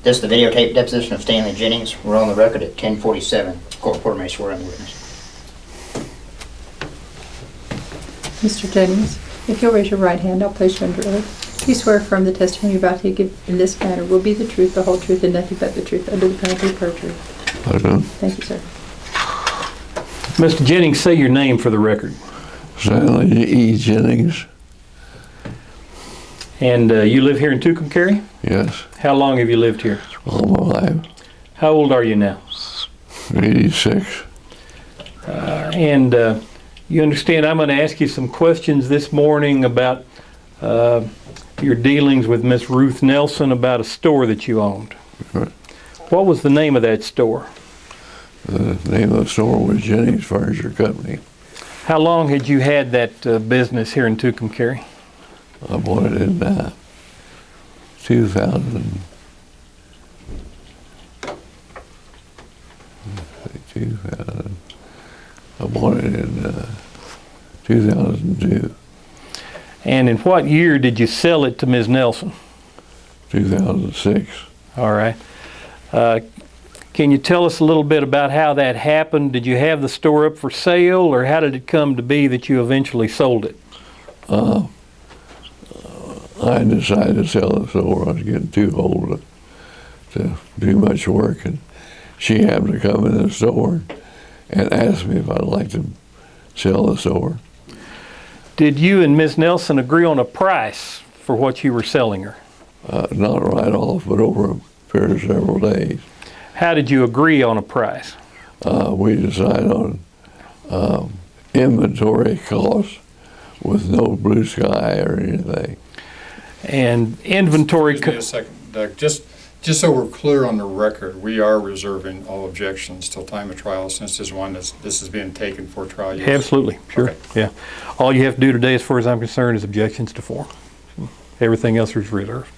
This is the videotape deposition of Stanley Jennings. We're on the record at 10:47. Court reporter may swear on the witness. Mr. Jennings, if you'll raise your right hand, I'll place you under oath. Do you swear affirm the testimony you're about to give in this matter will be the truth, the whole truth, and nothing but the truth under the penalty of perjury? I do. Thank you, sir. Mr. Jennings, say your name for the record. Stanley E. Jennings. And you live here in Tucumcari? Yes. How long have you lived here? All my life. How old are you now? 86. And you understand I'm going to ask you some questions this morning about your dealings with Miss Ruth Nelson about a store that you owned. Right. What was the name of that store? The name of the store was Jennings Furniture Company. How long had you had that business here in Tucumcari? I bought it in 2000. I bought it in 2002. And in what year did you sell it to Ms. Nelson? 2006. All right. Can you tell us a little bit about how that happened? Did you have the store up for sale, or how did it come to be that you eventually sold it? I decided to sell the store. I was getting too old to do much work, and she happened to come in the store and asked me if I'd like to sell the store. Did you and Ms. Nelson agree on a price for what you were selling her? Not right off, but over a period of several days. How did you agree on a price? We decided on inventory costs with no blue sky or anything. And inventory... Excuse me a second, Doug. Just so we're clear on the record, we are reserving all objections till time of trial, since this is being taken for trial use. Absolutely, sure. Okay. Yeah. All you have to do today, as far as I'm concerned, is objections to form. Everything else is reserved.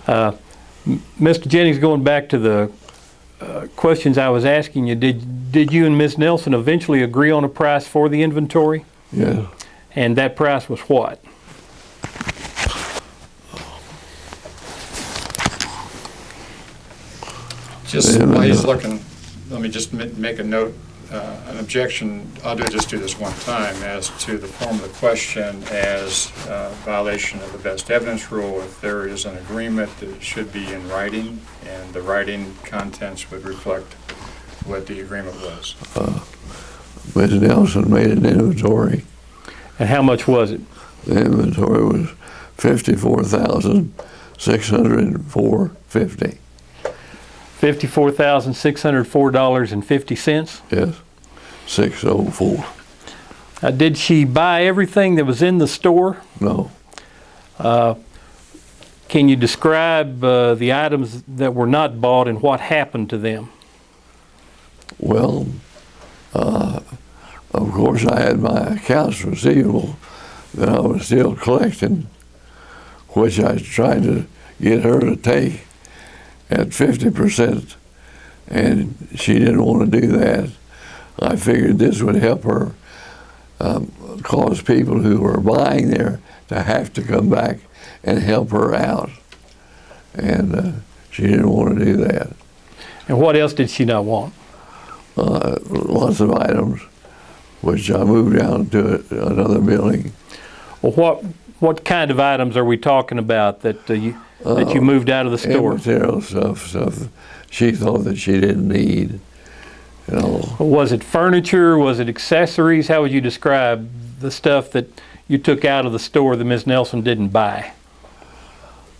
Mr. Jennings, going back to the questions I was asking you, did you and Ms. Nelson eventually agree on a price for the inventory? Yeah. And that price was what? Just while he's looking, let me just make a note, an objection. I'll just do this one time as to the form of the question as violation of the best evidence rule. If there is an agreement, it should be in writing, and the writing contents would reflect what the agreement was. Ms. Nelson made an inventory. And how much was it? The inventory was $54,604.50. $54,604.50? Yes, 604. Did she buy everything that was in the store? No. Can you describe the items that were not bought and what happened to them? Well, of course, I had my accounts receivable that I was still collecting, which I tried to get her to take at 50%, and she didn't want to do that. I figured this would help her cause people who were buying there to have to come back and help her out, and she didn't want to do that. And what else did she not want? Lots of items, which I moved down to another building. Well, what kind of items are we talking about that you moved out of the store? Material stuff she thought that she didn't need. You know. Was it furniture? Was it accessories? How would you describe the stuff that you took out of the store that Ms. Nelson didn't buy?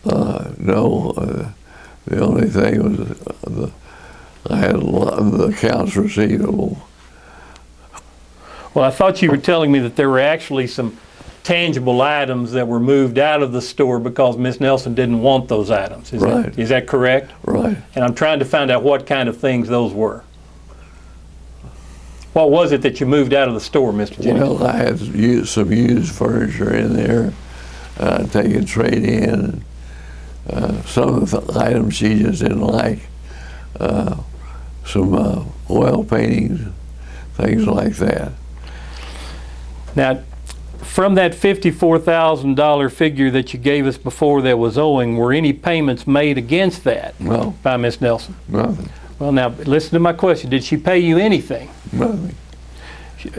No, the only thing was I had a lot of the accounts receivable. Well, I thought you were telling me that there were actually some tangible items that were moved out of the store because Ms. Nelson didn't want those items. Right. Is that correct? Right. And I'm trying to find out what kind of things those were. What was it that you moved out of the store, Mr. Jennings? Well, I had some used furniture in there, taken trade in. Some of the items she just didn't like. Some oil paintings, things like that. Now, From that $54,000 figure that you gave us before that was owing, were any payments made against that No, by Miss Nelson? nothing, Well, now, listen to my question. Did she pay you anything? nothing.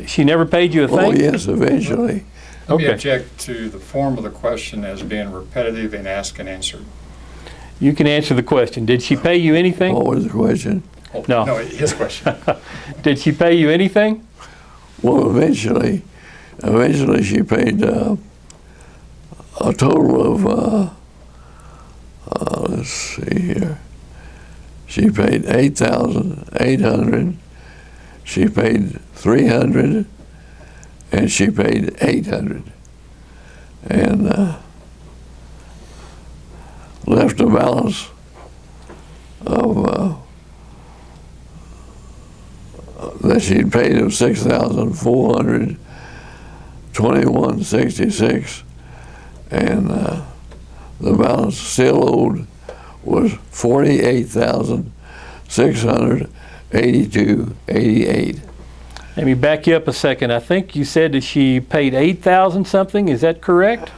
She never paid you a Oh, thing? yes, eventually. Let me Okay. object to the form of the question as being repetitive and asked and answered. You can answer the question. Did she pay you anything? What was the question? Oh, No. No, his question. Did she pay you anything? Well, eventually she paid a total of, let's see here. She paid 8,800. She paid 300, and she paid 800, and left a balance of that she'd paid of $6,421.66, and the balance still owed was $48,682.88. Let me back you up a second. I think you said that she paid 8,000 something. Is that correct?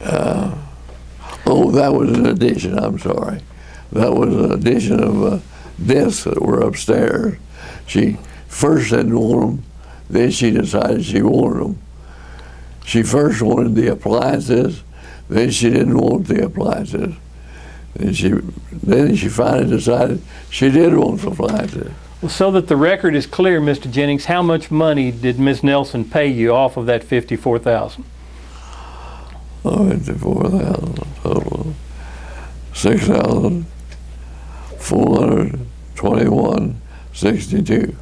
Oh, that was an addition, I'm sorry. That was an addition of discs that were upstairs. She first didn't want them, then she decided she wanted them. She first wanted the appliances, then she didn't want the appliances. And then she finally decided she did want the appliances. Well, so that the record is clear, Mr. Jennings, how much money did Ms. Nelson pay you off of that $54,000? Oh, 54,000 total. 6,421.62.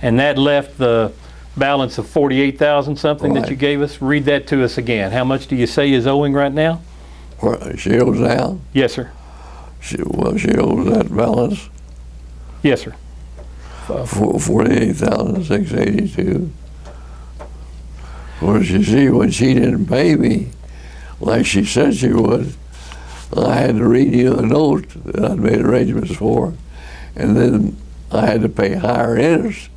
And that left the balance of 48,000 something that Right. you gave us. Read that to us again. How much do you say is owing right now? She owes now. Yes, sir. She owes that balance. Yes, sir. 48,682. Of course, you see, when she didn't pay me, like she said she would, I had to read you a note that I'd made arrangements for, and then I had to pay higher interest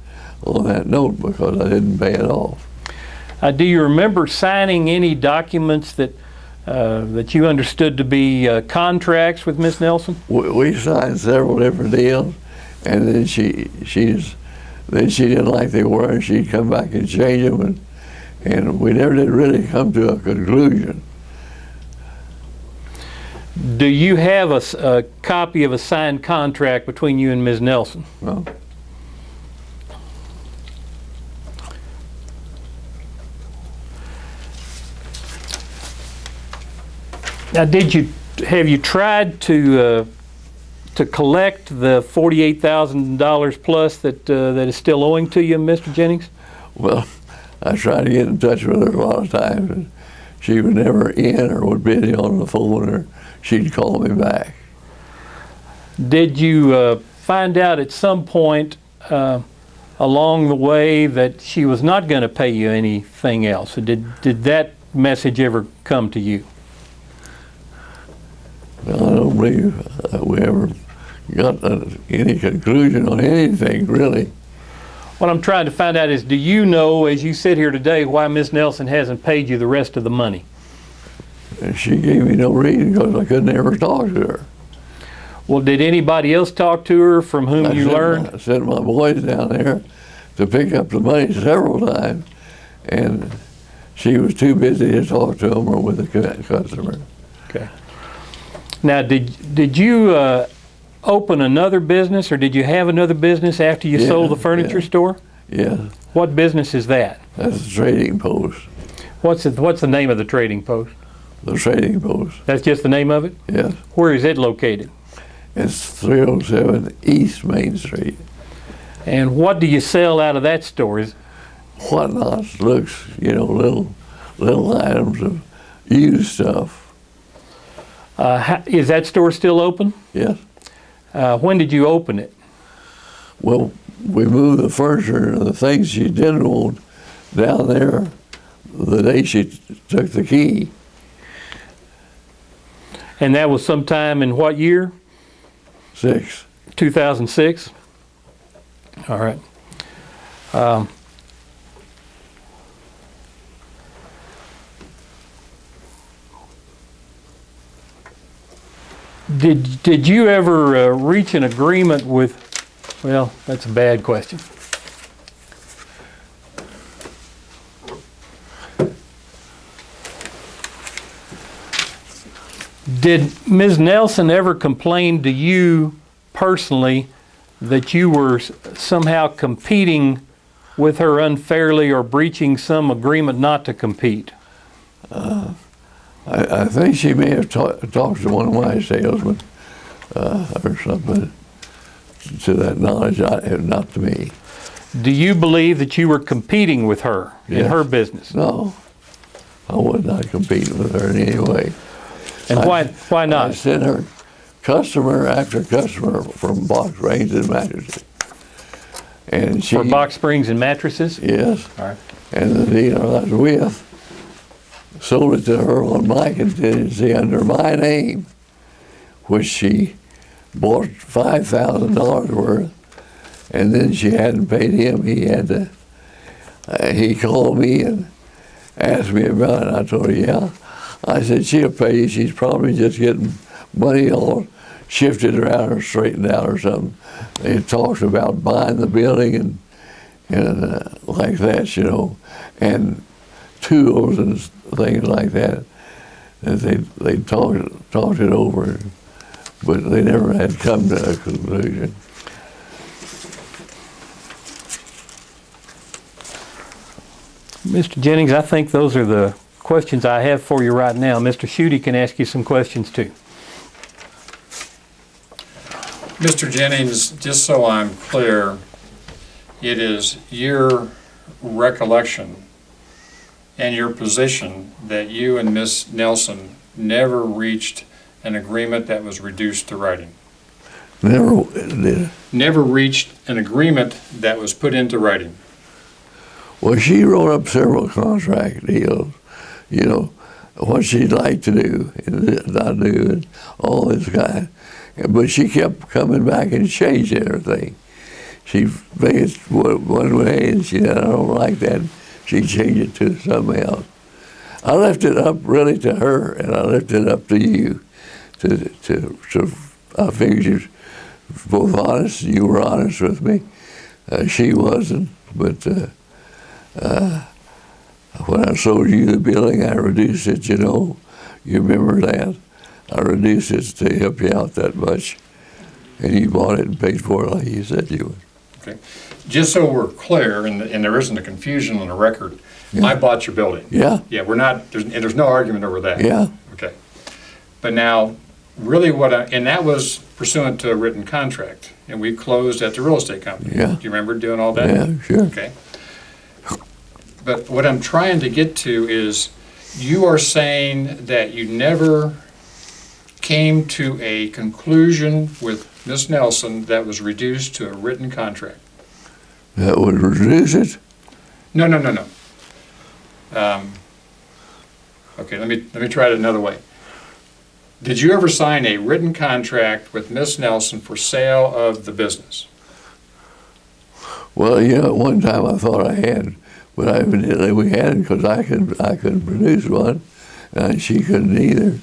on that note because I didn't pay it off. Do you remember signing any documents that that you understood to be contracts with Ms. Nelson? We signed several different deals, and then she didn't like they were, and she'd come back and change them, and we never did really come to a conclusion. Do you have a copy of a signed contract between you and Ms. Nelson? No. Now, have you tried to collect the $48,000 plus that is still owing to you, Mr. Jennings? Well, I tried to get in touch with her a lot of times, and she was never in or would be on the phone, or she'd call me back. Did you find out at some point along the way that she was not going to pay you anything else? Or did that message ever come to you? Well, I don't believe we ever got any conclusion on anything, really. What I'm trying to find out is, do you know, as you sit here today, why Miss Nelson hasn't paid you the rest of the money? And she gave me no reason because I couldn't ever talk to her. Well, did anybody else talk to her from whom you learned? I sent my boys down there to pick up the money several times, and she was too busy to talk to them or with the customer. Okay. Now, did you open another business, or did you have another business after you sold the furniture store? Yes. What business is that? That's the trading post. What's the name of the trading post? The trading post. That's just the name of it? Yes. Where is it located? It's 307 East Main Street. And what do you sell out of that store? Whatnots, looks, little items of used stuff. Is that store still open? Yes. When did you open it? Well, we moved the furniture and the things she didn't want down there the day she took the key. And that was sometime in what year? 6. 2006? All right. Did you ever reach an agreement with, well, that's a bad question. Did Ms. Nelson ever complain to you personally that you were somehow competing with her unfairly or breaching some agreement not to compete? I think she may have talked to one of my salesmen or something to that knowledge, not to me. Do you believe that you were competing with her in her business? No, I was not competing with her in any way. And why I not? sent her customer after customer from box springs and mattresses. And she, For box springs and mattresses? yes. All right. And the dealer I was with sold it to her on my contingency under my name, which she bought $5,000 worth, and then she hadn't paid him. He had to, he called me and asked me about it. I told her, yeah. I said, she'll pay you. She's probably just getting money all shifted around or straightened out or something. They talked about buying the building and like that, you know, and tools and things like that. And they talked it over, but they never had come to a conclusion. Mr. Jennings, I think those are the questions I have for you right now. Mr. Schutte can ask you some questions too. Mr. Jennings, just so I'm clear, it is your recollection and your position that you and Ms. Nelson never reached an agreement that was reduced to writing? Never did. Never reached an agreement that was put into writing? Well, she wrote up several contract deals, you know, what she'd like to do and not do and all this kind. But she kept coming back and changing everything. She'd make it one way and she said, I don't like that. She'd change it to something else. I left it up really to her and I left it up to you. I figured you were both honest. You were honest with me. She wasn't, but when I sold you the building, I reduced it, you know. You remember that? I reduced it to help you out that much. And you bought it and paid for it like you said you would. Okay. Just so we're clear, and there isn't a confusion on the record, Yeah. I bought your building. Yeah, Yeah, we're not, there's no argument over that. yeah, Okay. But now, really and that was pursuant to a written contract, and we closed at the real estate company. Yeah. Do you remember doing all that? yeah, sure. Okay. But what I'm trying to get to is, you are saying that you never came to a conclusion with Ms. Nelson that was reduced to a written contract? That would reduce it? No. Okay, let me try it another way. Did you ever sign a written contract with Ms. Nelson for sale of the business? Well, you know, at one time I thought I had, but evidently we hadn't because I couldn't produce one, and she couldn't either.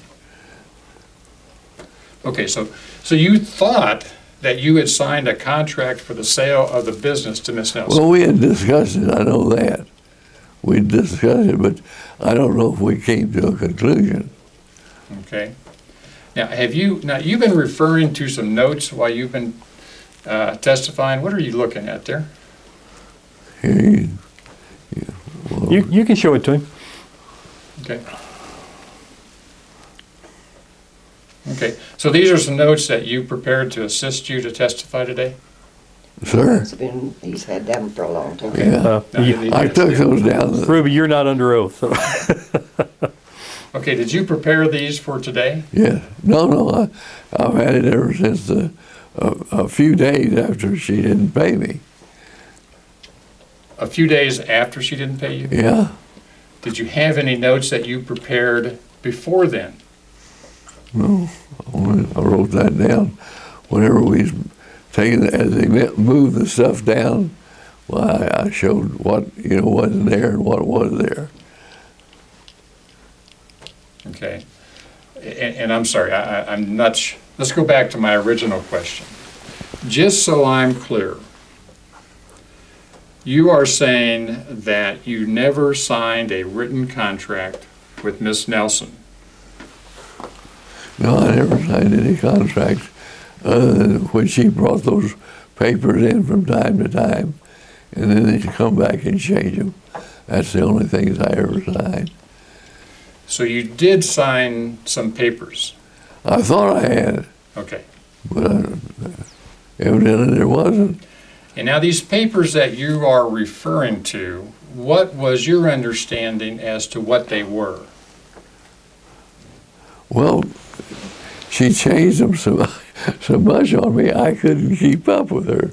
Okay, so you thought that you had signed a contract for the sale of the business to Ms. Nelson? Well, we had discussed it, I know that. We discussed it, but I don't know if we came to a conclusion. Okay. Now, you've been referring to some notes while you've been testifying. What are you looking at there? Here You can show it to him. Okay. Okay, so these are some notes that you prepared to assist you to testify today? Sir? He's had them for a long time. Yeah. I took those down. Ruby, you're not under oath. So. Okay, did you prepare these for today? Yeah. No, I've had it ever since a few days after she didn't pay me. A few days after she didn't pay you? Yeah. Did you have any notes that you prepared before then? No, I wrote that down. Whenever we taken, as they moved the stuff down, well, I showed what, you know, wasn't there and what was there. Okay. and I'm sorry, I'm not, let's go back to my original question. Just so I'm clear, you are saying that you never signed a written contract with Miss Nelson? No, I never signed any contracts other than when she brought those papers in from time to time, and then they'd come back and change them. That's the only things I ever signed. So you did sign some papers? I thought I had, Okay. but evidently there wasn't. And now these papers that you are referring to, what was your understanding as to what they were? Well, she changed them so much on me, I couldn't keep up with her.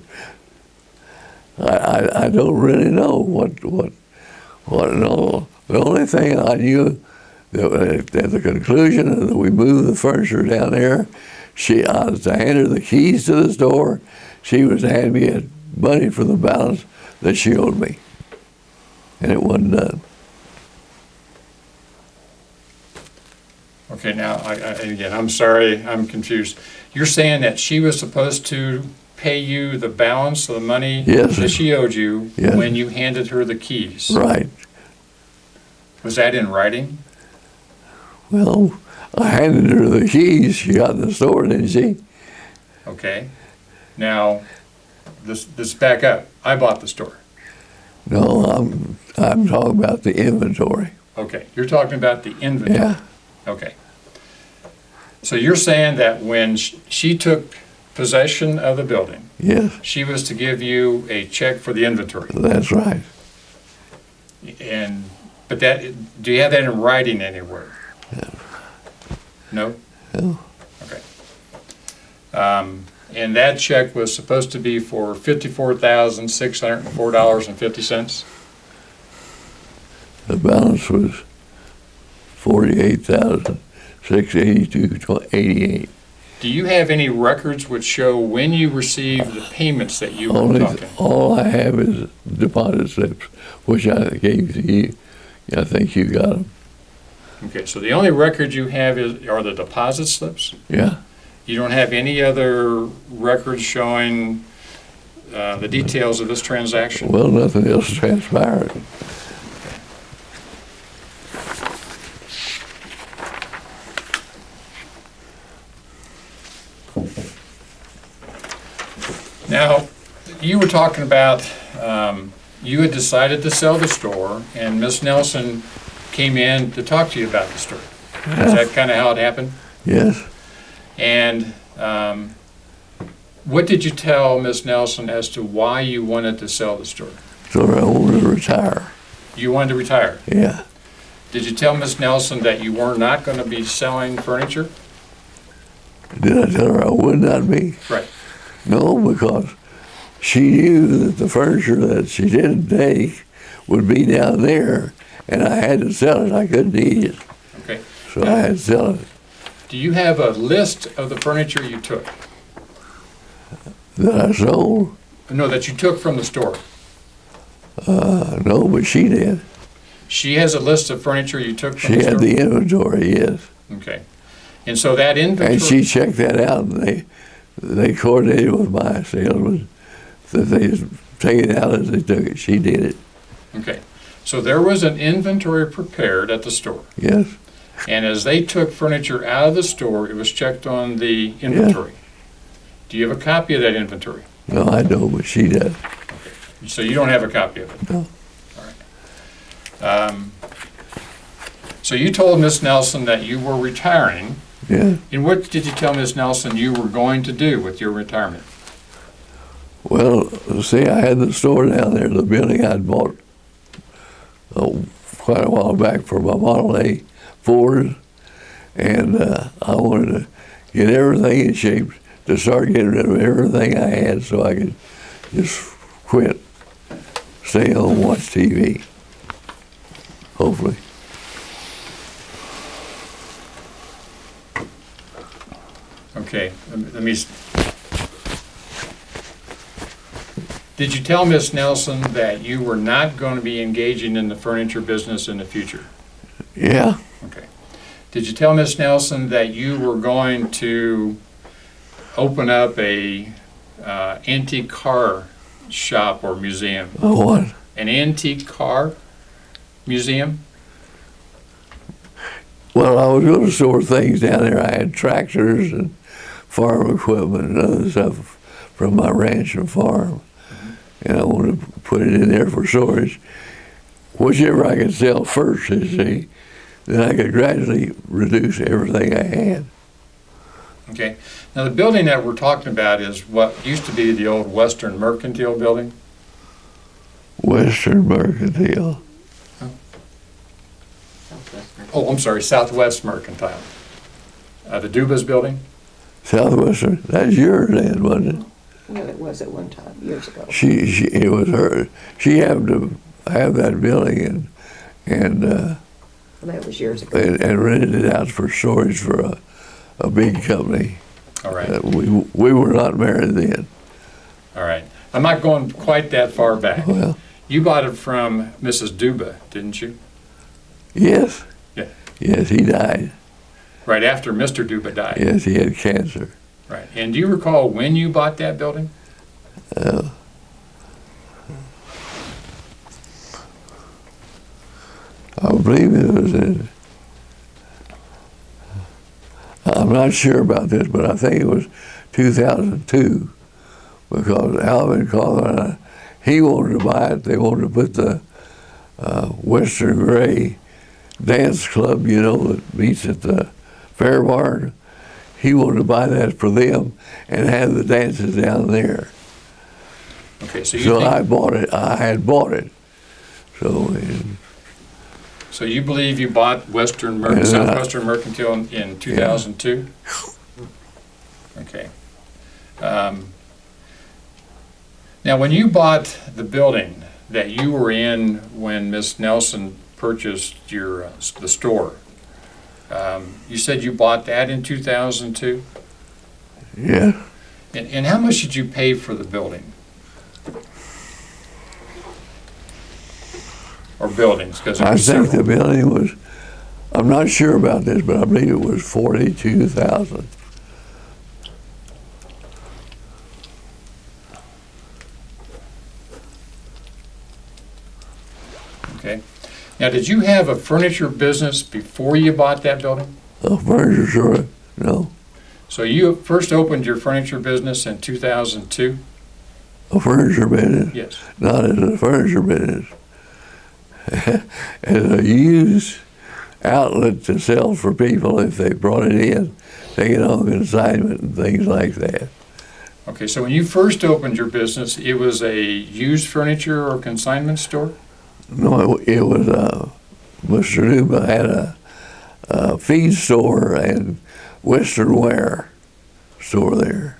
I don't really know what and all. The only thing I knew that at the conclusion that we moved the furniture down there, I was to hand her the keys to the store. She was to hand me money for the balance that she owed me, and it wasn't done. Okay, now, again, I'm sorry, I'm confused. You're saying that she was supposed to pay you the balance of the money Yes. that she owed you Yes. when you handed her the keys? Right. Was that in writing? Well, I handed her the keys. She got in the store, didn't she? Okay. Now, this back up. I bought the store. No, I'm talking about the inventory. Okay, you're talking about the inventory. Yeah. Okay. So you're saying that when she took possession of the building, Yes, she was to give you a check for the inventory. that's right. But do you have that in writing anywhere? No? No. Okay. And that check was supposed to be for $54,604.50? The balance was $48,682.88. Do you have any records which show when you received the payments that you were talking? All I have is deposit slips, which I gave to you. I think you got them. Okay, so the only record you have are the deposit slips? Yeah. You don't have any other records showing the details of this transaction? Well, nothing else transpired. Now, you were talking about you had decided to sell the store, and Miss Nelson came in to talk to you about the store. Is that kind of how it happened? Yes. And what did you tell Miss Nelson as to why you wanted to sell the store? So I wanted to retire. You wanted to retire. Yeah. Did you tell Miss Nelson that you were not going to be selling furniture? Did I tell her I would not be? Right. No, because she knew that the furniture that she didn't take would be down there, and I had to sell it. I couldn't eat it. Okay. So I had to sell it. Do you have a list of the furniture you took? That I sold? No, that you took from the store. No, but she did. She has a list of furniture you took from She the store? had the inventory, yes. Okay. And so that inventory... And she checked that out, and they coordinated with my salesman that they take it out as they took it. She did it. Okay. So there was an inventory prepared at the store. Yes. And as they took furniture out of the store, it was checked on the inventory. Do you have a copy of that inventory? No, I don't, but she does. So you don't have a copy of it? No. All right. So you told Miss Nelson that you were retiring. Yeah. And what did you tell Miss Nelson you were going to do with your retirement? Well, see, I had the store down there, the building I'd bought quite a while back for my Model A Ford, and I wanted to get everything in shape to start getting rid of everything I had so I could just quit, stay home, watch TV, hopefully. Okay, let me... Did you tell Miss Nelson that you were not going to be engaging in the furniture business in the future? Yeah. Okay. Did you tell Miss Nelson that you were going to open up a antique car shop or museum? Oh, what? An antique car museum? Well, I was going to store things down there. I had tractors and farm equipment and other stuff from my ranch and farm. And I wanted to put it in there for storage. Whichever I could sell first, you see, then I could gradually reduce everything I had. Okay. Now, the building that we're talking about is what used to be the old Western Mercantile building. Western Mercantile. Oh, I'm sorry, Southwest Mercantile. The Dubas building? Southwestern, that's yours, Ed, wasn't it? Well, it was at one time, years ago. It was her. She happened to have that building and That was years ago. and rented it out for storage for a big company. All right. We were not married then. All right. I'm not going quite that far back. Well, You bought it from Mrs. Duba, didn't you? yes. Yeah. Yes, he died. Right after Mr. Duba died. Yes, he had cancer. Right. And do you recall when you bought that building? I believe it was in, I'm not sure about this, but I think it was 2002, because Alvin called, he wanted to buy it. They wanted to put the Western Gray dance club, you know, that meets at the Fair Barn. He wanted to buy that for them and have the dances down there. Okay, so you So think, I bought it. I had bought it. So so you believe you bought Southwestern Mercantile in 2002? Okay. Now, when you bought the building that you were in when Miss Nelson purchased the store, you said you bought that in 2002? yeah, And how much did you pay for the building? Or buildings? Because I think the building was. I'm not sure about this, but I believe it was 42,000. Okay. Now, did you have a furniture business before you bought that building? A furniture store, no. So you first opened your furniture business in 2002? A furniture business? Yes. Not as a furniture business. As a used outlet to sell for people if they brought it in, take it on consignment and things like that. Okay, so when you first opened your business, it was a used furniture or consignment store? No, it was Mr. Duba had a feed store and Western wear store there.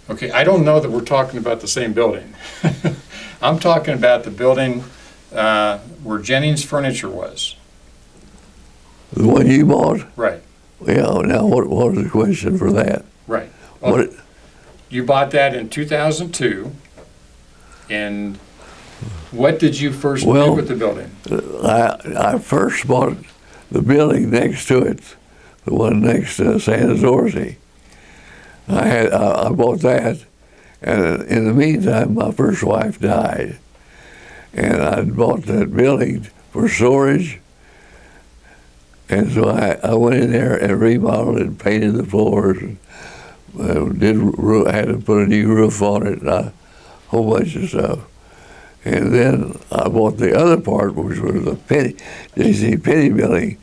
Okay, I don't know that we're talking about the same building. I'm talking about the building where Jennings Furniture was. The one you bought? Right, Yeah, now what was the question for that? right. What? You bought that in 2002, and what did you first do Well, with the building? I first bought the building next to it, the one next to San Zorzi. I bought that, and in the meantime, my first wife died, and I bought that building for storage. And so I went in there and remodeled it, painted the floors, and had to put a new roof on it, and a whole bunch of stuff. And then I bought the other part, which was the J.C. Penney building,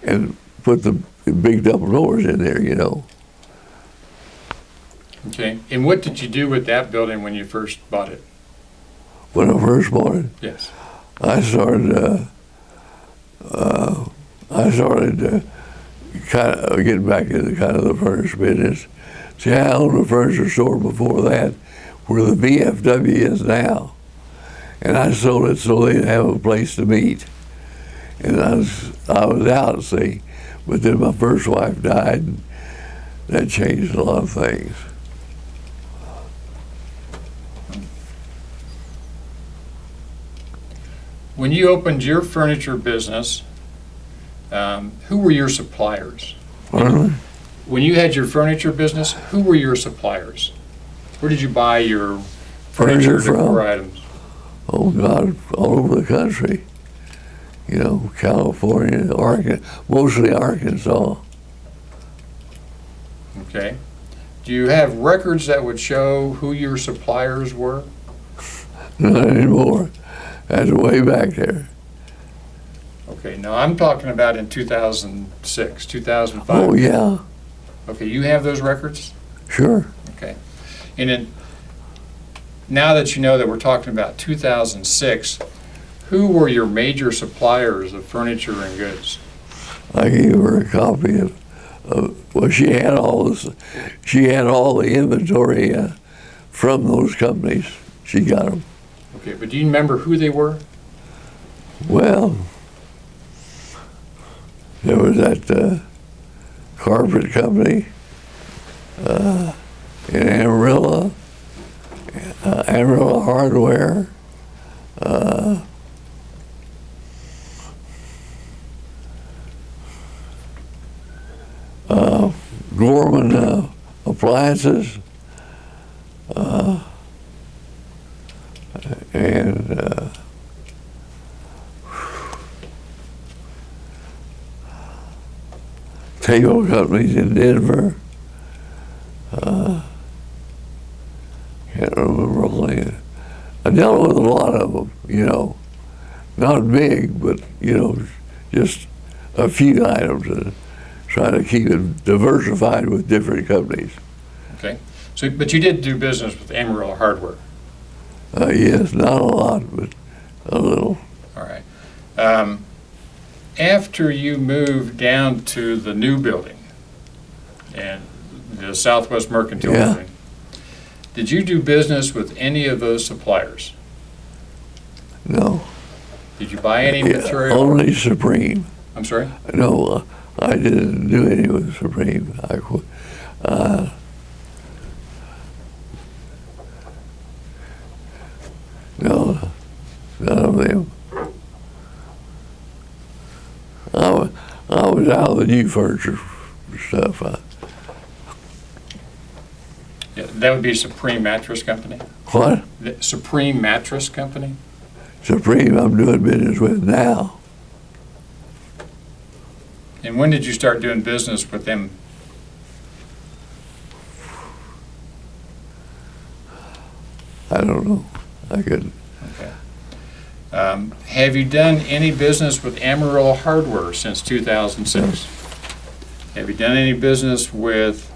and put the big double doors in there, you know. Okay, and what did you do with that building when you first bought it? When I first bought it, Yes. I started kind of getting back into kind of the furniture business. See, I owned a furniture store before that, where the VFW is now, and I sold it so they'd have a place to meet. And I was out, see, but then my first wife died, and that changed a lot of things. When you opened your furniture business, who were your suppliers? Pardon me? When you had your furniture business, who were your suppliers? Where did you buy your furniture Furniture decor from? items? Oh God, all over the country. You know, California, mostly Arkansas. Okay. Do you have records that would show who your suppliers were? Not anymore. That's way back there. Okay, now I'm talking about in 2006, 2005. Oh yeah, Okay, you have those records? sure. Okay. And then, now that you know that we're talking about 2006, who were your major suppliers of furniture and goods? I gave her a copy of well, she had all this. She had all the inventory from those companies. She got them. Okay, but do you remember who they were? Well, there was that carpet company in Amarillo, Amarillo Hardware. Gorman Appliances, and table companies in Denver. Can't remember all the. I dealt with a lot of them, you know, not big, but you know, just a few items and try to keep it diversified with different companies. Okay, so, but you did do business with Amarillo Hardware. Yes, not a lot, but a little. All right. After you moved down to the new building and the Southwest Mercantile Yeah. Building, did you do business with any of those suppliers? No. Did you buy any Yeah, material? only Supreme. I'm sorry? No, I didn't do any with Supreme. No, none of them. I was out of the new furniture stuff. Yeah, that would be Supreme Mattress Company? What? The Supreme Mattress Company? Supreme I'm doing business with now. And when did you start doing business with them? I don't know. I couldn't. Okay. Have you done any business with Amarillo Hardware since 2006? Have you done any business with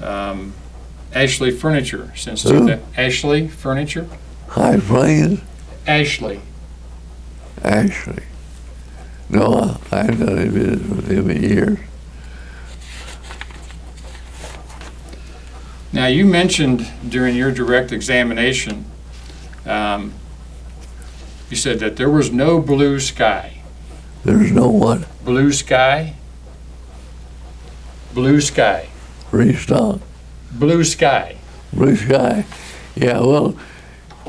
Ashley Furniture since Who? Ashley Furniture? High Plains? Ashley. Actually. No, I haven't done any business with him in years. Now, you mentioned during your direct examination, you said that there was no blue sky. There's no one Blue sky? Blue sky. restock. Blue sky. Blue sky. Yeah, well,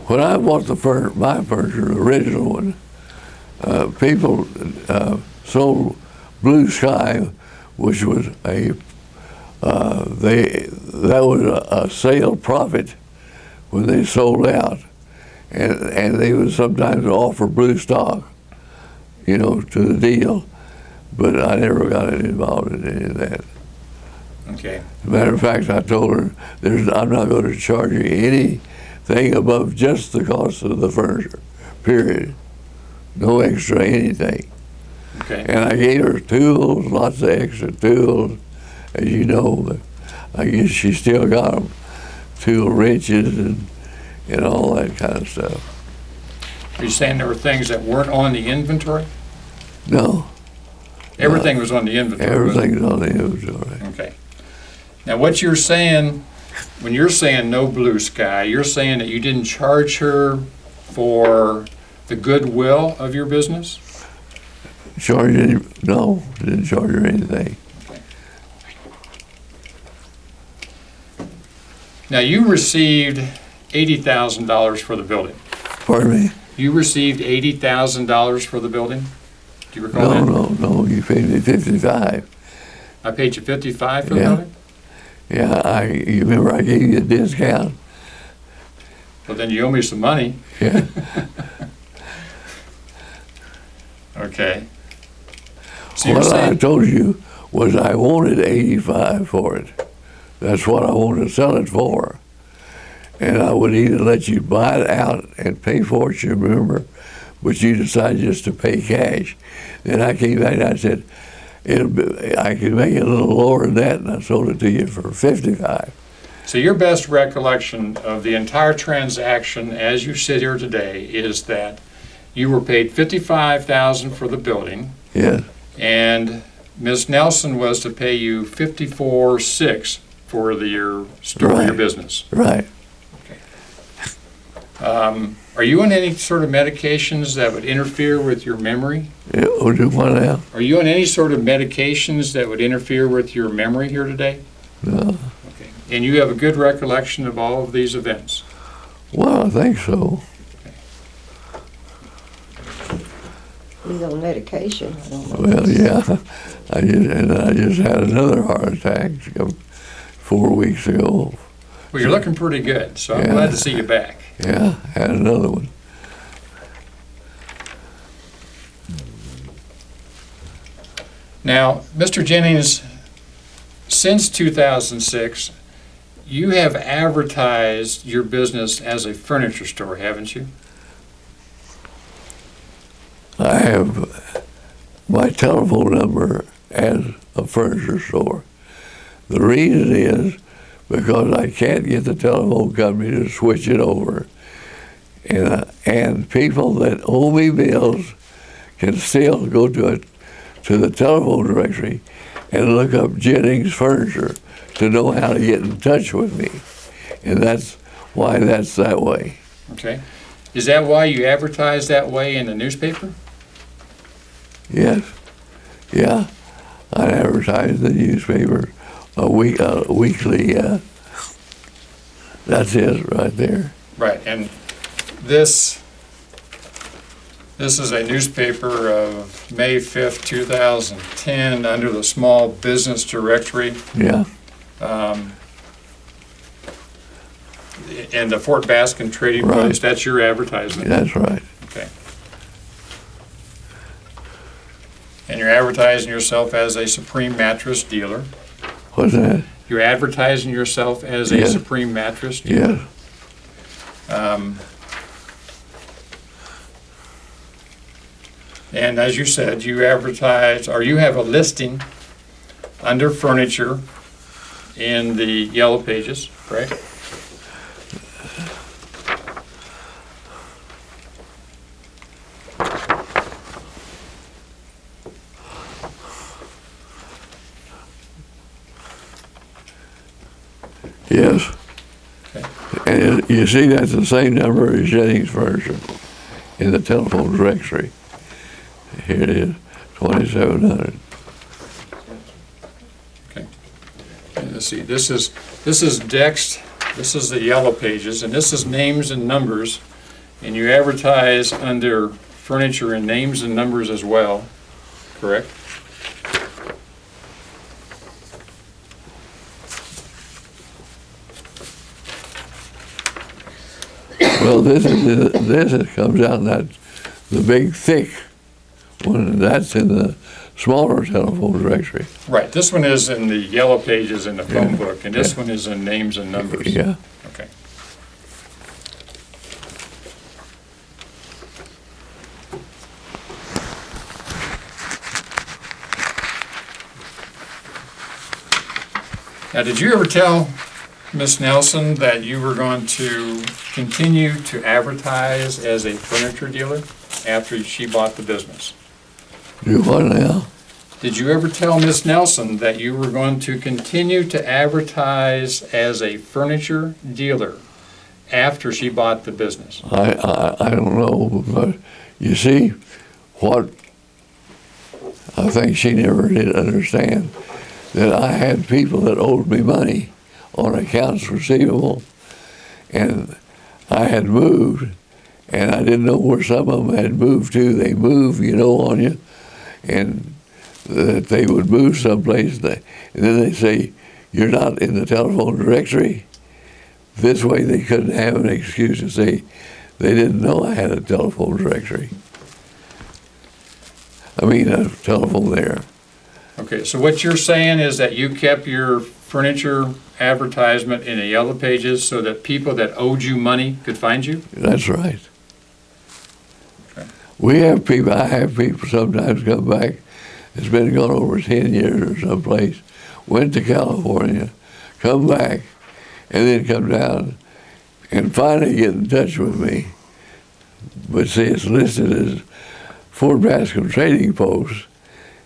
when I bought my furniture, the original one, people sold Blue Sky, which was that was a sale profit when they sold out, and they would sometimes offer blue stock, you know, to the deal, but I never got involved in any of that. Okay. As a matter of fact, I told her, I'm not going to charge you anything above just the cost of the furniture, period. No extra anything. Okay. And I gave her tools, lots of extra tools, as you know. But I guess she still got them, tool wrenches and all that kind of stuff. Are you saying there were things that weren't on the inventory? No, Everything was on the inventory. wasn't it? everything's on the inventory. Okay. Now, what you're saying, when you're saying no blue sky, you're saying that you didn't charge her for the goodwill of your business? No, didn't charge her anything. Now, you received $80,000 for the building. Pardon me? You received $80,000 for the building? Do you recall that? No, you paid me 55. I paid you 55 for the Yeah. building? Yeah, you remember I gave you a discount? Well, then you owe me some money. Yeah. Okay. So you're What I saying, told you was I wanted 85 for it. That's what I wanted to sell it for. And I would either let you buy it out and pay for it, you remember, but you decided just to pay cash. Then I came back and I said, I could make it a little lower than that, and I sold it to you for 55. so your best recollection of the entire transaction as you sit here today is that you were paid $55,000 for the building, Yes, and Ms. Nelson was to pay you $54,600 for your store, your Right. business. right. Are you on any sort of medications that would interfere with your memory? Yeah, oh, do what now? Are you on any sort of medications that would interfere with your memory here today? No. Okay. And you have a good recollection of all of these events? Well, I think so. He's on medication, I don't know. Well, yeah. I just had another heart attack 4 weeks ago. Well, you're looking pretty good, so I'm Yeah. glad to see you back. Yeah, had another one. Now, Mr. Jennings, since 2006, you have advertised your business as a furniture store, haven't you? I have my telephone number as a furniture store. The reason is because I can't get the telephone company to switch it over. And people that owe me bills can still go to the telephone directory and look up Jennings Furniture to know how to get in touch with me. And that's why that's that way. Okay. Is that why you advertise that way in the newspaper? Yes. Yeah. I advertise in the newspaper weekly. That's it right there. Right, and this is a newspaper of May 5th, 2010, under the Small Business Directory. Yeah. And the Fort Baskin Trading Right. Post, that's your advertisement? That's right. Okay. And you're advertising yourself as a Supreme Mattress dealer? What's that? You're advertising yourself as a Yes. Supreme Mattress dealer? Yes. And as you said, you advertise, or you have a listing under furniture in the Yellow Pages, correct? Yes. Okay. And you see that's the same number as Jennings Furniture in the telephone directory. Here it is, 2700. Okay. And let's see, this is Dext, this is the Yellow Pages, and this is names and numbers, and you advertise under furniture and names and numbers as well, correct? Well, this comes out in the big thick one. That's in the smaller telephone directory. Right, this one is in the Yellow Pages in the phone Yeah. book, and this Yeah. one is in names and numbers. Yeah. Okay. Now, did you ever tell Miss Nelson that you were going to continue to advertise as a furniture dealer after she bought the business? Do what now? Did you ever tell Miss Nelson that you were going to continue to advertise as a furniture dealer after she bought the business? I don't know, but you see, what I think she never did understand, that I had people that owed me money on accounts receivable, and I had moved, and I didn't know where some of them had moved to. They move, on you, and that they would move someplace, and then they say, you're not in the telephone directory. This way they couldn't have an excuse to say they didn't know I had a telephone directory. I mean, a telephone there. Okay, so what you're saying is that you kept your furniture advertisement in the yellow pages so that people that owed you money could find you? That's right. Okay. I have people sometimes come back, it's been gone over 10 years or someplace, went to California, come back, and then come down and finally get in touch with me. But see, it's listed as Fort Bascom Trading Post,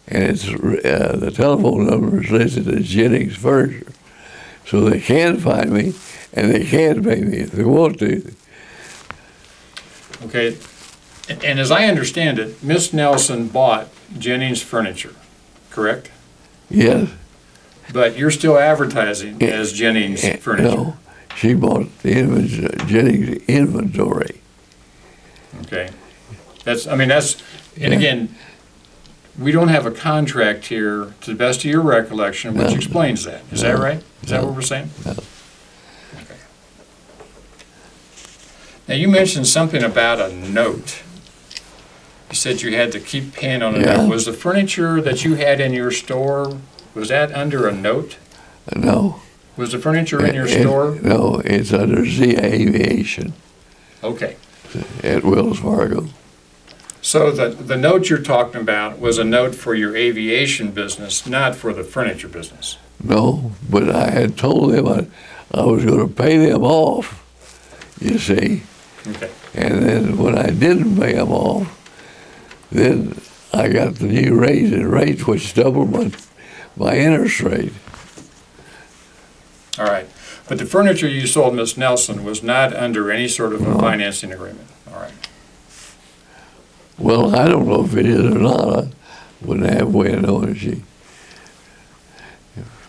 and it's the telephone number is listed as Jennings Furniture. So they can find me, and they can pay me if they want to. Okay, and as I understand it, Miss Nelson bought Jennings Furniture, correct? Yes. But you're still advertising as Jennings Furniture? No, she bought the Jennings inventory. Okay. And again, we don't have a contract here, to the best of your recollection, which explains that. Is that right? Is that what we're saying? No. Okay. Now, you mentioned something about a note. You said you had to keep paying on a note. Was the furniture that you had in your store, was that under a note? No. Was the furniture in your store? No, it's under Z Aviation Okay. at Wells Fargo. So the note you're talking about was a note for your aviation business, not for the furniture business. No, but I had told them I was going to pay them off, you see. Okay. And then when I didn't pay them off, then I got the new raise in rates, which doubled my interest rate. All right. But the furniture you sold Miss Nelson was not under any sort of a financing agreement. All right. Well, I don't know if it is or not. I wouldn't have a way of knowing if she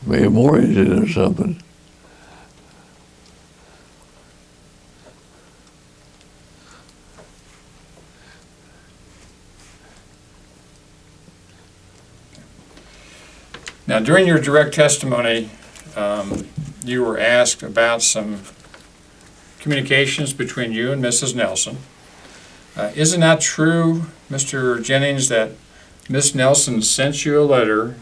may have mortgaged it or something. Now, during your direct testimony, you were asked about some communications between you and Mrs. Nelson. Is it not true, Mr. Jennings, that Miss Nelson sent you a letter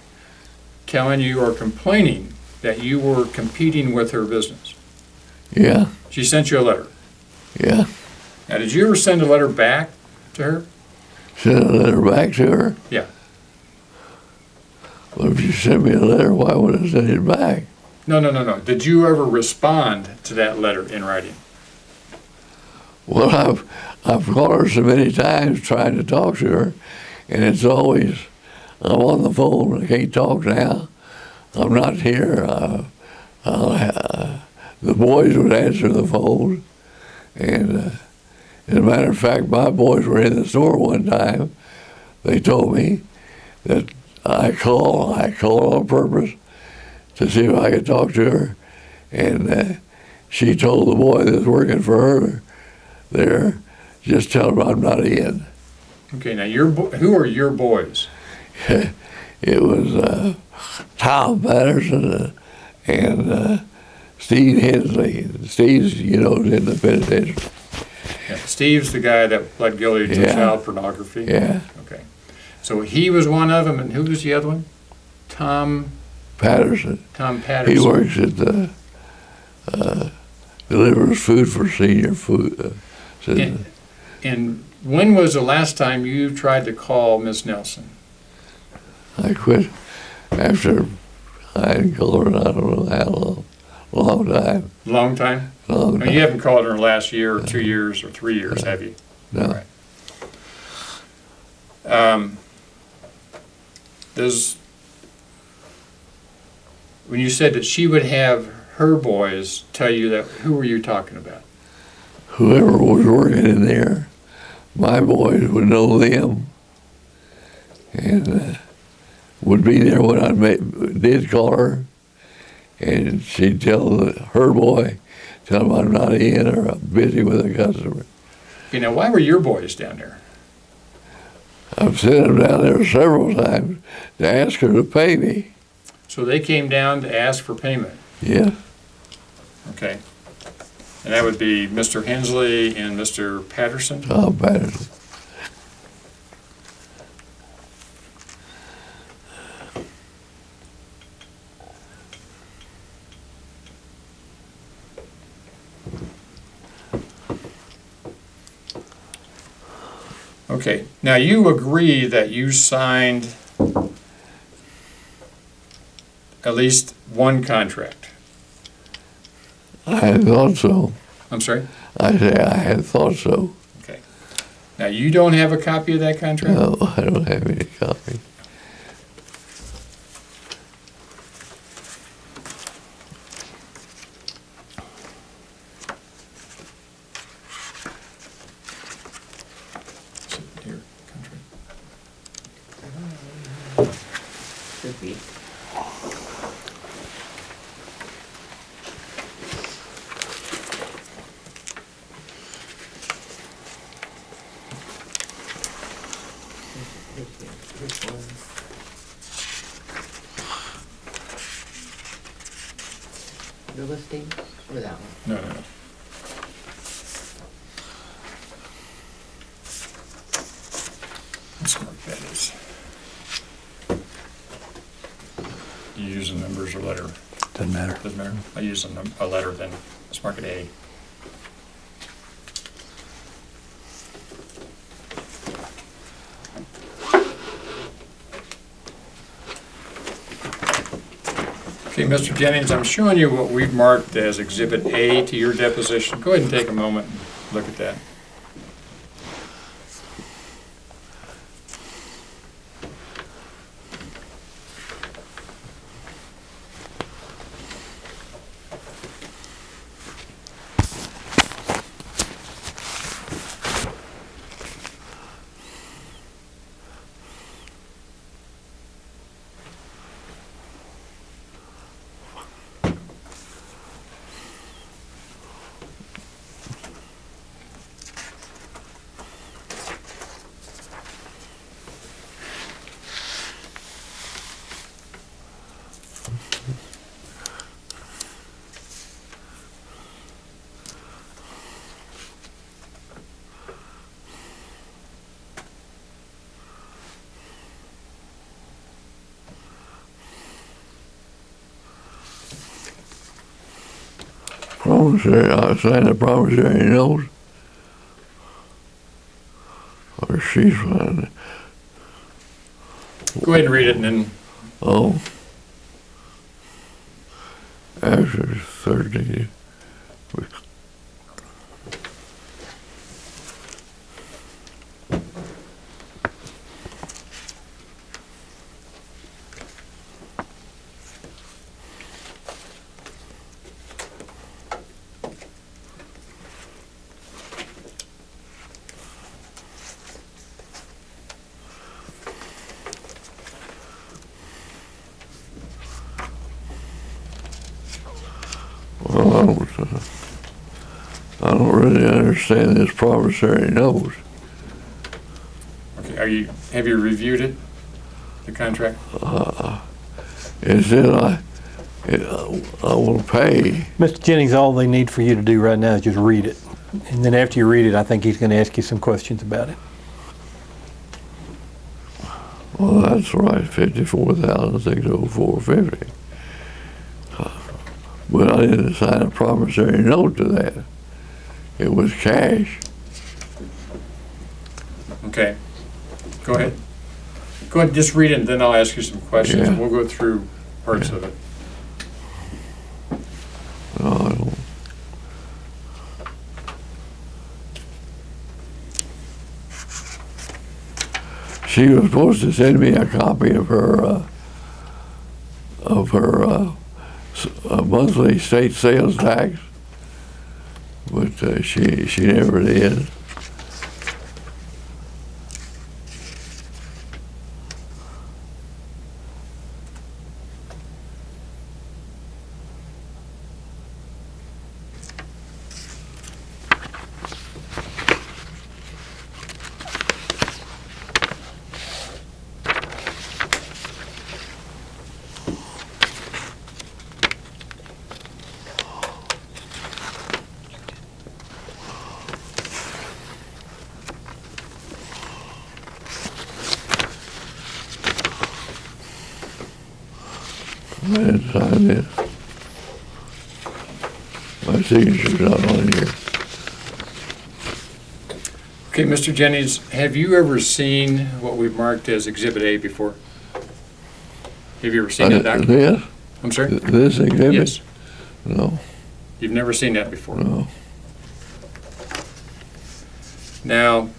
telling you or complaining that you were competing with her business? Yeah. She sent you a letter. Yeah. Now, did you ever send a letter back to her? Sent a letter back to her? Yeah. Well, if you sent me a letter, why would I send it back? No. Did you ever respond to that letter in writing? Well, I've called her so many times trying to talk to her, and it's always, I'm on the phone, I can't talk now, I'm not here. The boys would answer the phone, and as a matter of fact, my boys were in the store one time. They told me that I call on purpose to see if I could talk to her, and she told the boy that was working for her there, just tell him I'm not in. Okay, now who are your boys? It was Tom Patterson and Steve Hensley. Steve's, in the penitentiary. Yeah, Steve's the guy that pled guilty to child pornography? Yeah. Okay. So he was one of them, and who was the other one? Tom Patterson. Patterson. He works at the delivers food for senior food. And when was the last time you tried to call Miss Nelson? I quit after I had called her, I don't know how long. Long time. Long time? Long time. You haven't called her in the last year or 2 years or 3 years, have you? No. All right. When you said that she would have her boys tell you that, who were you talking about? Whoever was working in there, my boys would know them and would be there when I did call her, and she'd tell her boy, tell him I'm not in or I'm busy with a customer. Okay, now why were your boys down there? I've sent them down there several times to ask her to pay me. So they came down to ask for payment? Yeah. Okay. And that would be Mr. Hensley and Mr. Patterson? Tom Patterson. Okay, now you agree that you signed at least one contract? I had thought so. I'm sorry? I say I had thought so. Okay. Now you don't have a copy of that contract? No, I don't have any copy. Here, contract. Should be. This one. The listing or that one? No, no, no. Let's mark that as. You use the numbers or letter? Doesn't matter. Doesn't matter. I use a letter then. Let's mark it A. Okay, Mr. Jennings, I'm showing you what we've marked as Exhibit A to your deposition. Go ahead and take a moment and look at that. Promissory, I signed a promissory note. Or she signed it. Go ahead and read it and then, Oh. After 30. Well, I don't really understand this promissory note. okay, have you reviewed it, the contract? It said I will pay. Mr. Jennings, all they need for you to do right now is just read it. And then after you read it, I think he's going to ask you some questions about it. Well, that's right, 54,604.50. But I didn't sign a promissory note to that. It was cash. Okay, go ahead. Go ahead, just read it and then I'll ask you some questions. Yeah. We'll go through parts of it. No, I don't. She was supposed to send me a copy of her monthly state sales tax, but she never did. I didn't sign this. My signature's not on here. Okay, Mr. Jennings, have you ever seen what we've marked as Exhibit A before? Have you ever seen that document? This? I'm sorry? This exhibit? Yes. No, You've never seen that before? no. Now,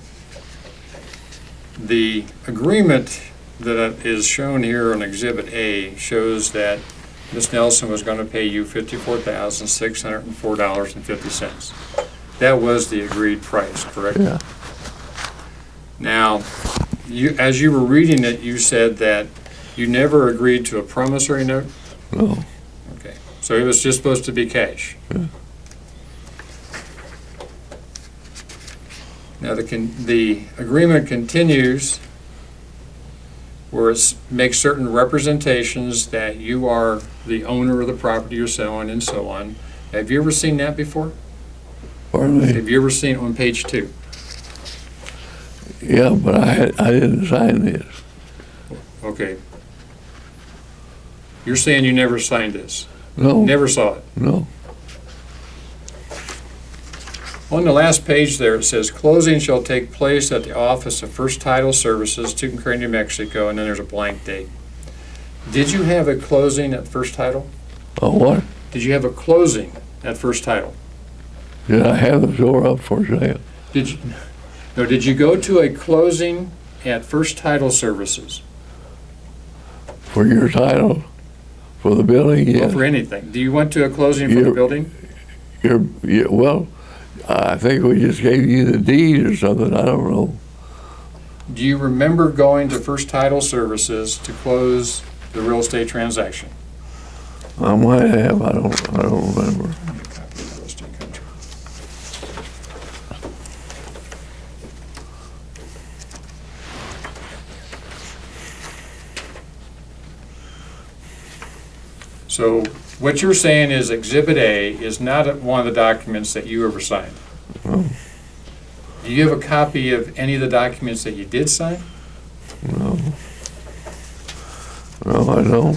the agreement that is shown here on Exhibit A shows that Ms. Nelson was going to pay you $54,604.50. That was the agreed price, correct? Yeah. Now, as you were reading it, you said that you never agreed to a promissory note? No. Okay, so it was just supposed to be cash? Yeah. Now, the agreement continues where it makes certain representations that you are the owner of the property you're selling and so on. Have you ever seen that before? Pardon me? Have you ever seen it on page 2? Yeah, but I didn't sign this. Okay. You're saying you never signed this? No. Never saw it? No. On the last page there, it says, "Closing shall take place at the office of First Title Services, Tucumcari, New Mexico," and then there's a blank date. Did you have a closing at First Title? Oh, what? Did you have a closing at First Title? Did I have the door up for sale? Did you? No, did you go to a closing at First Title Services? For your title? For the building? Or Yes. for anything? Do you went to a closing for the You- building? Well, I think we just gave you the deed or something. I don't know. Do you remember going to First Title Services to close the real estate transaction? I might have. I don't remember. So what you're saying is Exhibit A is not one of the documents that you ever signed? No. Do you have a copy of any of the documents that you did sign? No. No, I don't.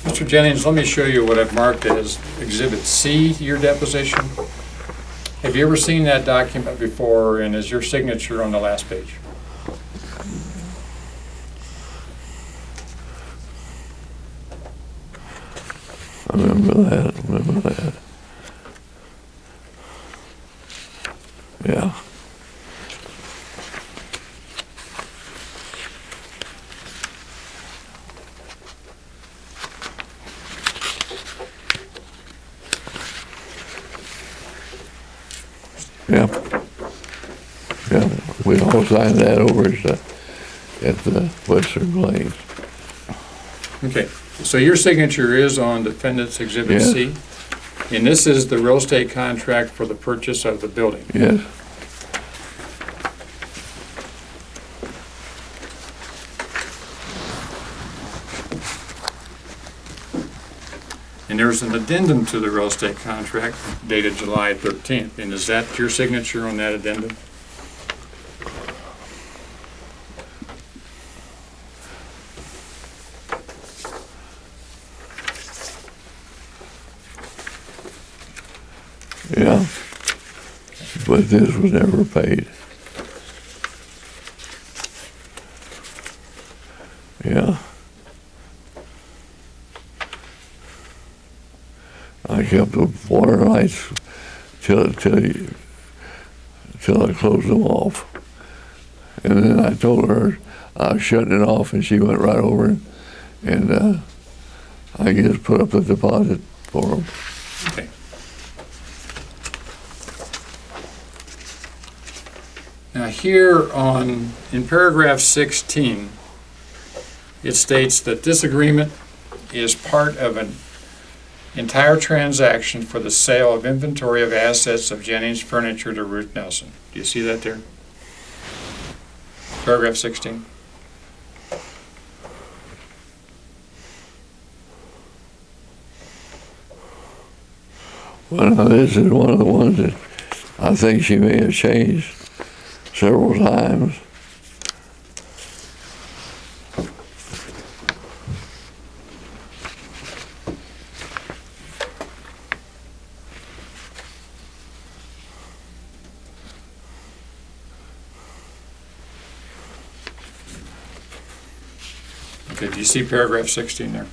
Mr. Jennings, let me show you what I've marked as Exhibit C to your deposition. Have you ever seen that document before, and is your signature on the last page? I remember that. Yeah. Yeah. Yeah, we all signed that over at the Western Plains. Okay, so your signature is on Defendant's Exhibit Yes. C, and this is the real estate contract for the purchase of the building. Yes. And there's an addendum to the real estate contract dated July 13th, and is that your signature on that addendum? Yeah. But this was never paid. Yeah. I kept the water lights till I closed them off. And then I told her I was shutting it off, and she went right over and I just put up the deposit for them. Okay. Now here in paragraph 16, it states that this agreement is part of an entire transaction for the sale of inventory of assets of Jennings Furniture to Ruth Nelson. Do you see that there? Paragraph 16. Well, now, this is one of the ones that I think she may have changed several times. Okay, do you see paragraph 16 there?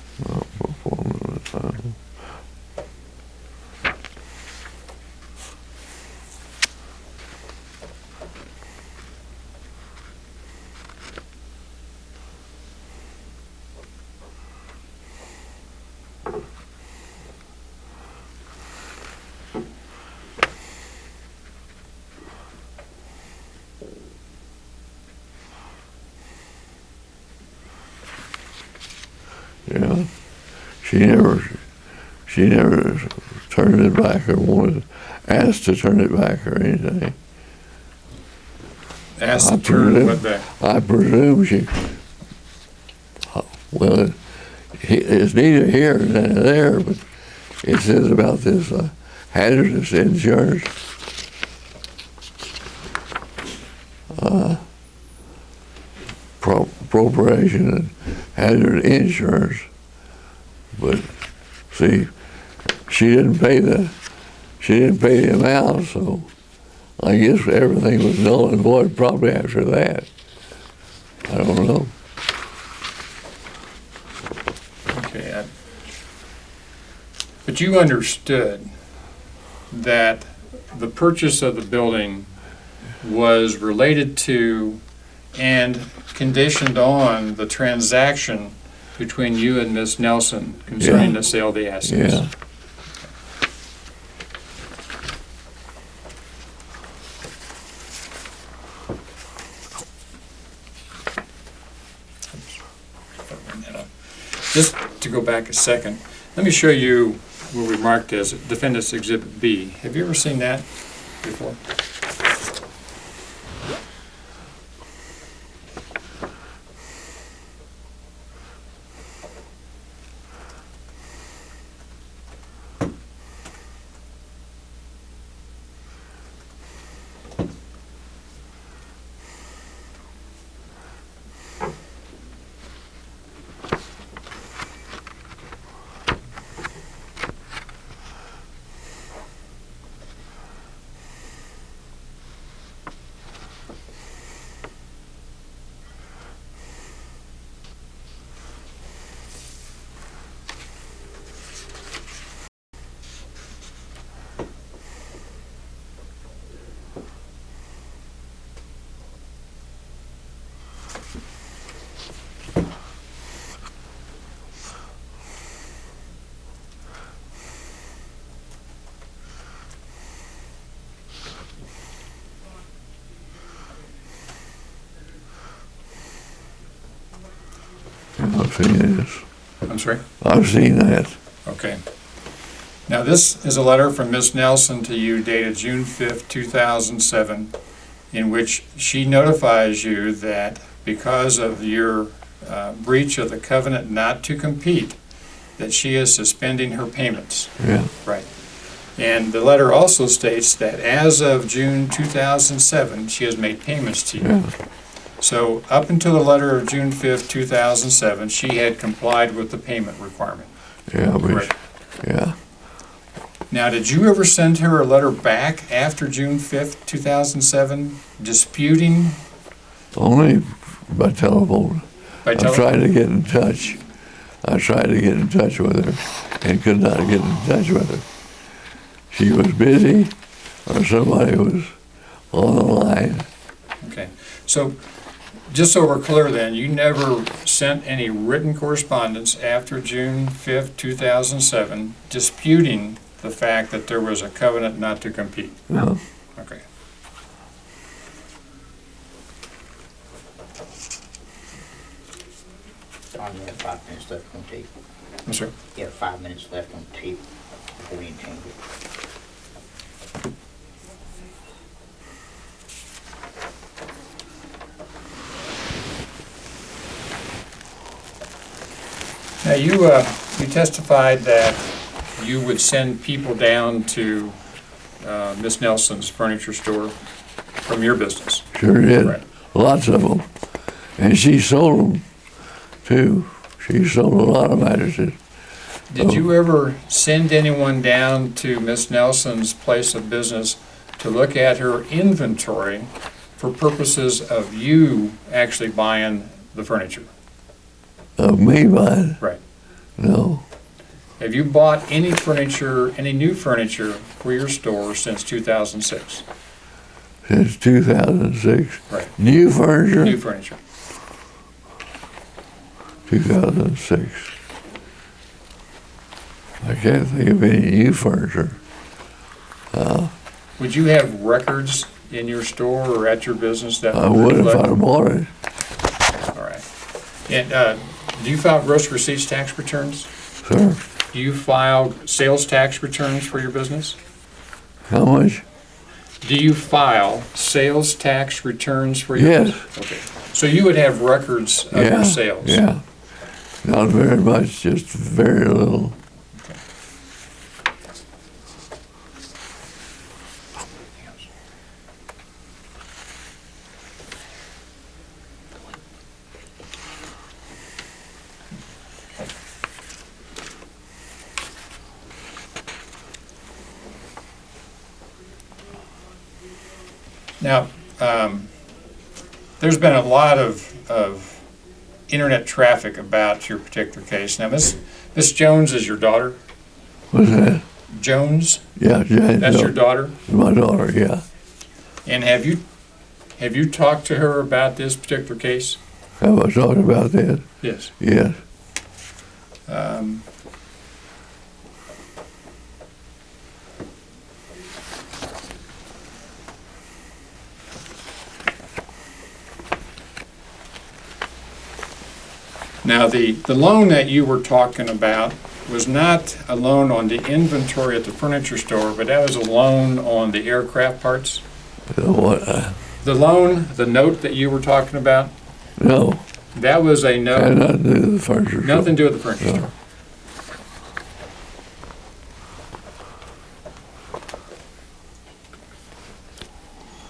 Yeah, she never turned it back or wanted, asked to turn it back or anything. Asked to turn what back? I presume she, well, it's neither here nor there, but it says about this hazardous insurance. Appropriation and hazard insurance, but see, she didn't pay the amount, so I guess everything was null and void probably after that. I don't know. Okay, but you understood that the purchase of the building was related to and conditioned on the transaction between you and Miss Nelson concerning the sale of the assets. Yeah. Just to go back a second, let me show you what we marked as Defendant's Exhibit B. Have you ever seen that before? I've seen this. I'm sorry? I've seen that. Okay. Now, this is a letter from Miss Nelson to you dated June 5th, 2007, in which she notifies you that because of your breach of the covenant not to compete, that she is suspending her payments. Yeah. Right. And the letter also states that as of June 2007, she has made payments to you. Yeah. So up until the letter of June 5th, 2007, she had complied with the payment requirement. Yeah. Correct. Yeah. Now, did you ever send her a letter back after June 5th, 2007, disputing? Only by telephone. By telephone? I tried to get in touch. I tried to get in touch with her and could not get in touch with her. She was busy or somebody was on the line. Okay. So, just so we're clear then, you never sent any written correspondence after June 5th, 2007 disputing the fact that there was a covenant not to compete? No. Okay. You have 5 minutes left on tape. I'm sorry. You have 5 minutes left on tape before you change it. Now, you testified that you would send people down to Miss Nelson's furniture store from your business. Sure did. Right. Lots of them. And she sold them, too. She sold a lot of mattresses. Did you ever send anyone down to Miss Nelson's place of business to look at her inventory for purposes of you actually buying the furniture? Of me buying? Right. No. Have you bought any furniture, any new furniture for your store since 2006? Since 2006. Right. New furniture? New furniture. 2006. I can't think of any new furniture. Would you have records in your store or at your business that I would would if reflect? I bought it. All right. And do you file gross receipts tax returns? Sir, Do you file sales tax returns for your business? how much? Do you file sales tax returns for your Yes. business? Okay. So you would have records of Yeah. your sales? Yeah. Not very much, just very little. Now, there's been a lot of internet traffic about your particular case. Now, Miss Jones is your daughter? What's that? Jones? Yeah, Jane. That's your daughter? My daughter, yeah. And have you talked to her about this particular case? Have I talked about that? Yes. Yes. Now, the loan that you were talking about was not a loan on the inventory at the furniture store, but that was a loan on the aircraft parts? What? The loan, the note that you were talking about, No, that was a had note, nothing to do with the furniture. nothing to do with the furniture No. store.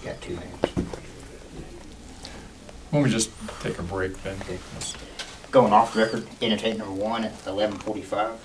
You got 2 minutes. Why don't we just take a break then? Going off the record, entertain number 1 at 11:45.